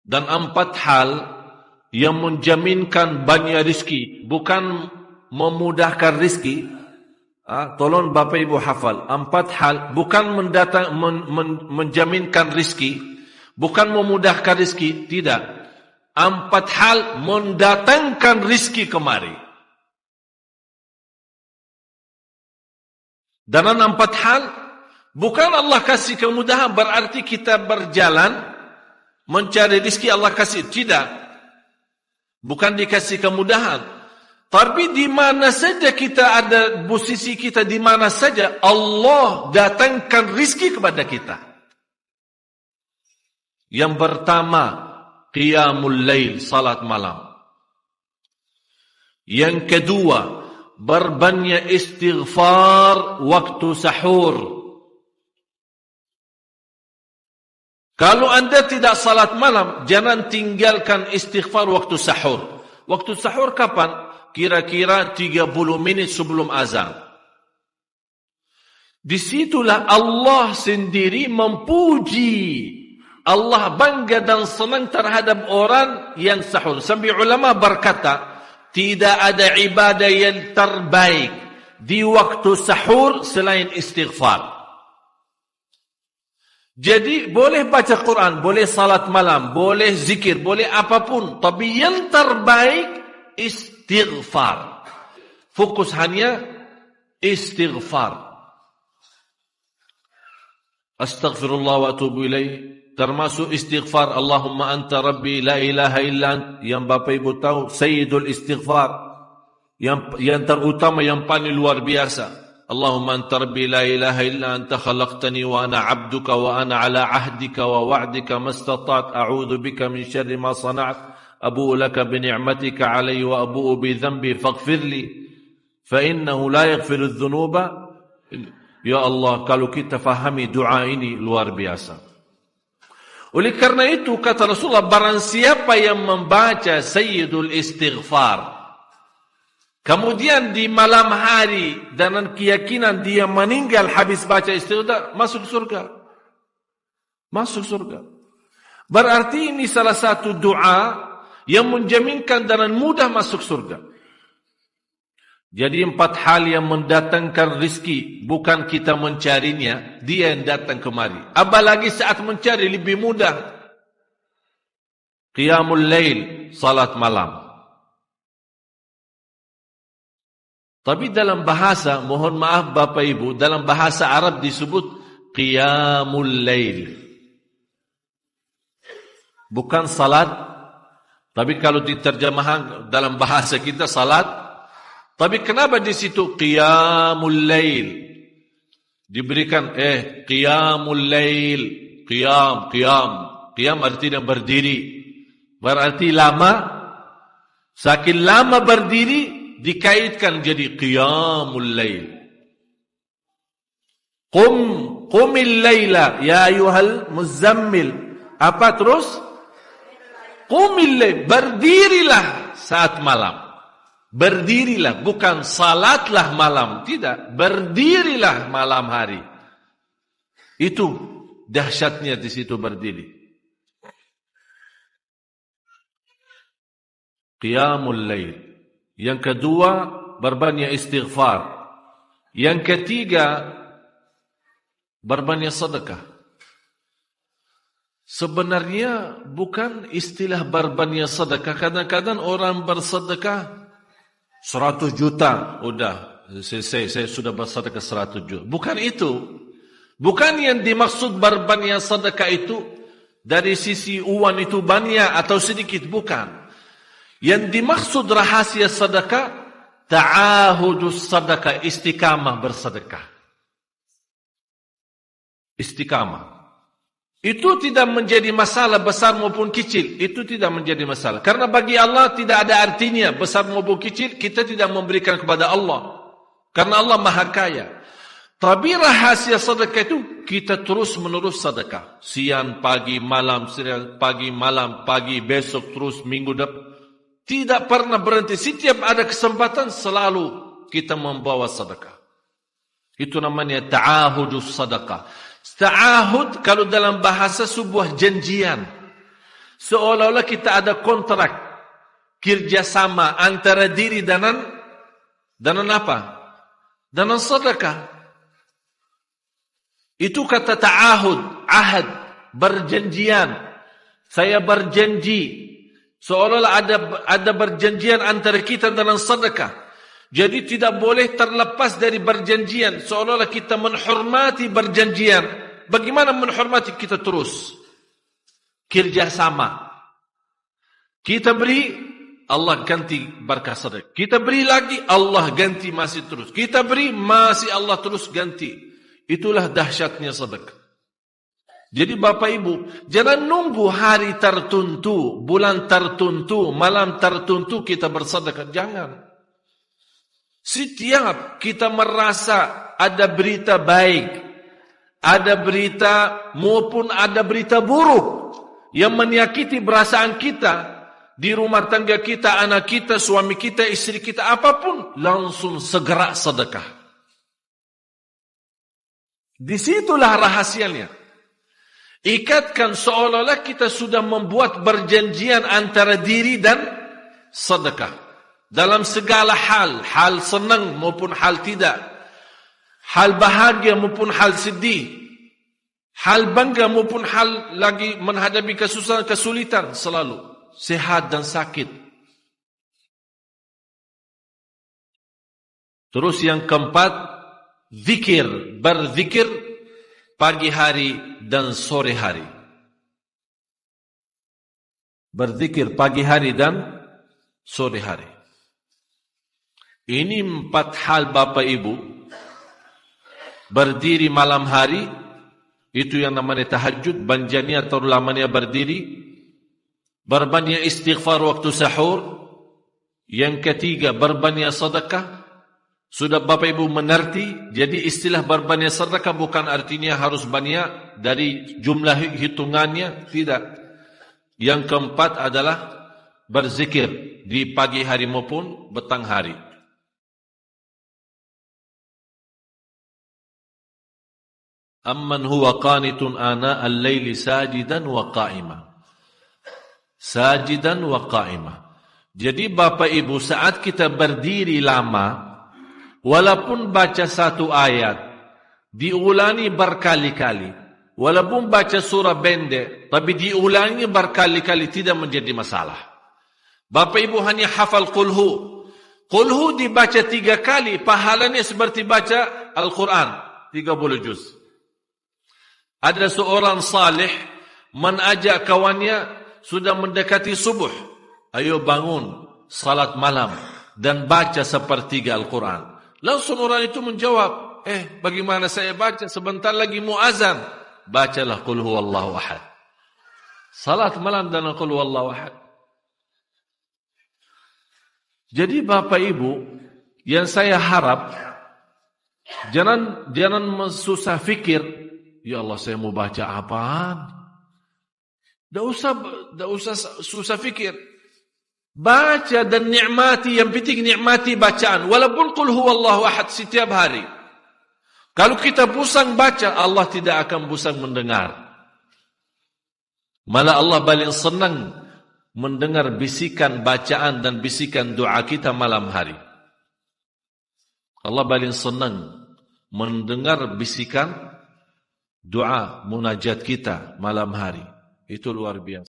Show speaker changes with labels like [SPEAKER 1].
[SPEAKER 1] dan 4 hal yang menjaminkan banyak rizki, bukan memudahkan rizki. Tolong Bapak Ibu hafal. 4 hal bukan menjaminkan rizki, bukan memudahkan rizki, tidak. 4 hal mendatangkan rizki kemari. Dan 4 hal bukan Allah kasih kemudahan berarti kita berjalan mencari rizki Allah kasih, tidak. Bukan dikasih kemudahan. Tapi di mana saja kita ada, posisi kita di mana saja, Allah datangkan rizki kepada kita. Yang pertama, qiyamul lail, salat malam. Yang kedua, berbanyak istighfar waktu sahur. Kalau anda tidak salat malam, jangan tinggalkan istighfar waktu sahur. Waktu sahur kapan? Kira-kira 30 menit sebelum azan. Disitulah Allah sendiri memuji. Allah bangga dan senang terhadap orang yang sahur. Sampai ulama berkata, tidak ada ibadah yang terbaik di waktu sahur selain istighfar. Jadi boleh baca Quran, boleh salat malam, boleh zikir, boleh apapun. Tapi yang terbaik istighfar. Fokus hanya istighfar. Astaghfirullah wa atubu ilaih. Termasuk istighfar Allahumma anta rabbi la ilaha illa ant. Yang Bapak Ibu tahu sayyidul istighfar. Yang terutama, yang paling luar biasa. Allahumma anta rabbi la ilaha illa anta khalaqtani wa ana abduka wa ana ala ahdika wa wa'dika mastata'at a'udhu bika min syarri ma sana'at abu'u laka bi ni'matika alayya wa abu'u bi dhanbi faghfir li fa innahu la yaghfiru adh-dhunuba. Ya Allah, kalau kita fahami doa ini luar biasa. Oleh karena itu kata Rasulullah, barang siapa yang membaca sayyidul istighfar kemudian di malam hari dengan keyakinan dia meninggal habis baca istighfar, masuk surga. Masuk surga. Berarti ini salah satu doa yang menjaminkan dengan mudah masuk surga. Jadi 4 hal yang mendatangkan rizki, bukan kita mencarinya, dia yang datang kemari. Apalagi saat mencari lebih mudah. Qiyamul lail, salat malam. Tapi dalam bahasa, mohon maaf Bapak Ibu, dalam bahasa Arab disebut qiyamul lail. Bukan salat, tapi kalau diterjemahkan dalam bahasa kita salat. Tapi kenapa di situ qiyamul lail? Diberikan qiyamul lail, qiyam artinya berdiri. Berarti lama, saking lama berdiri dikaitkan jadi qiyamul lail. Qumil laila ya ayyuhal muzammil. Apa terus? Qumil lail, berdirilah saat malam. Berdirilah, bukan salatlah malam, tidak, berdirilah malam hari. Itu dahsyatnya di situ berdiri. Qiyamul lail. Yang kedua, berbanyak istighfar. Yang ketiga, berbanyak sedekah. Sebenarnya bukan istilah berbanyak sedekah. Kadang-kadang orang bersedekah 100 juta. Udah, saya sudah bersedekah 100 juta. Bukan itu. Bukan yang dimaksud berbanyak sedekah itu dari sisi uang itu banyak atau sedikit. Bukan. Yang dimaksud rahasia sedekah, ta'ahudus sedekah, istiqamah bersedekah. Istiqamah. Itu tidak menjadi masalah besar maupun kecil. Itu tidak menjadi masalah. Karena bagi Allah tidak ada artinya besar maupun kecil. Kita tidak memberikan kepada Allah. Karena Allah maha kaya. Tapi rahasia sedekah itu kita terus menerus sedekah. Siang, pagi, malam, pagi, besok, terus minggu depan. Tidak pernah berhenti. Setiap ada kesempatan selalu kita membawa sedekah. Itu namanya ta'ahudus sedekah. Ta'ahud kalau dalam bahasa sebuah janjian. Seolah-olah kita ada kontrak kerjasama antara diri dan apa? Dan sedekah. Itu kata ta'ahud, ahad, berjanjian. Saya berjanji. Seolah-olah ada berjanjian antara kita dalam sedekah. Jadi tidak boleh terlepas dari berjanjian. Seolah-olah kita menghormati berjanjian. Bagaimana menghormati? Kita terus kerjasama. Kita beri, Allah ganti berkah sedekah. Kita beri lagi, Allah ganti masih terus. Kita beri, masih Allah terus ganti. Itulah dahsyatnya sedekah. Jadi Bapak Ibu, jangan nunggu hari tertentu, bulan tertentu, malam tertentu kita bersedekah. Jangan. Setiap kita merasa ada berita baik, ada berita maupun ada berita buruk yang menyakiti perasaan kita, di rumah tangga kita, anak kita, suami kita, istri kita, apapun, langsung segera sedekah. Disitulah rahasianya. Ikatkan seolah-olah kita sudah membuat perjanjian antara diri dan sedekah. Dalam segala hal, hal senang maupun hal tidak, hal bahagia maupun hal sedih, hal bangga maupun hal lagi menghadapi kesusahan, kesulitan, selalu sehat dan sakit. Terus yang keempat, zikir, berzikir pagi hari dan sore hari. Berzikir pagi hari dan sore hari. Ini 4 hal Bapak Ibu. Berdiri malam hari, itu yang namanya tahajud, banjanya atau lamanya berdiri. Berbanyak istighfar waktu sahur. Yang ketiga, berbanyak sedekah. Sudah Bapak Ibu mengerti, jadi istilah berbanyak sedekah bukan artinya harus banyak dari jumlah hitungannya, tidak. Yang keempat adalah berzikir di pagi hari maupun petang hari. Amman huwa qanitun ana al-laili sajidan wa qa'ima. Sajidan wa qa'ima. Jadi Bapak Ibu, saat kita berdiri lama, walaupun baca satu ayat, diulangi berkali-kali. Walaupun baca surah pendek, tapi diulangi berkali-kali tidak menjadi masalah. Bapak Ibu hanya hafal qulhu. Qulhu dibaca 3 kali, pahalanya seperti baca Al-Quran, 30 juz. Ada seorang salih mengajak kawannya sudah mendekati subuh. Ayo bangun, salat malam, dan baca sepertiga Al-Quran. Langsung orang itu menjawab, bagaimana saya baca? Sebentar lagi muazan. Bacalah qul huwallahu ahad. Salat malam dan qul huwallahu ahad. Jadi Bapak Ibu, yang saya harap, jangan susah fikir, ya Allah saya mau baca apaan? Tidak usah susah fikir. Baca dan nikmati, yang penting nikmati bacaan. Walaupun qul huwallahu ahad setiap hari. Kalau kita pusing baca, Allah tidak akan pusing mendengar. Malah Allah paling senang mendengar bisikan bacaan dan bisikan doa kita malam hari. Allah paling senang mendengar bisikan doa munajat kita malam hari. Itu luar biasa.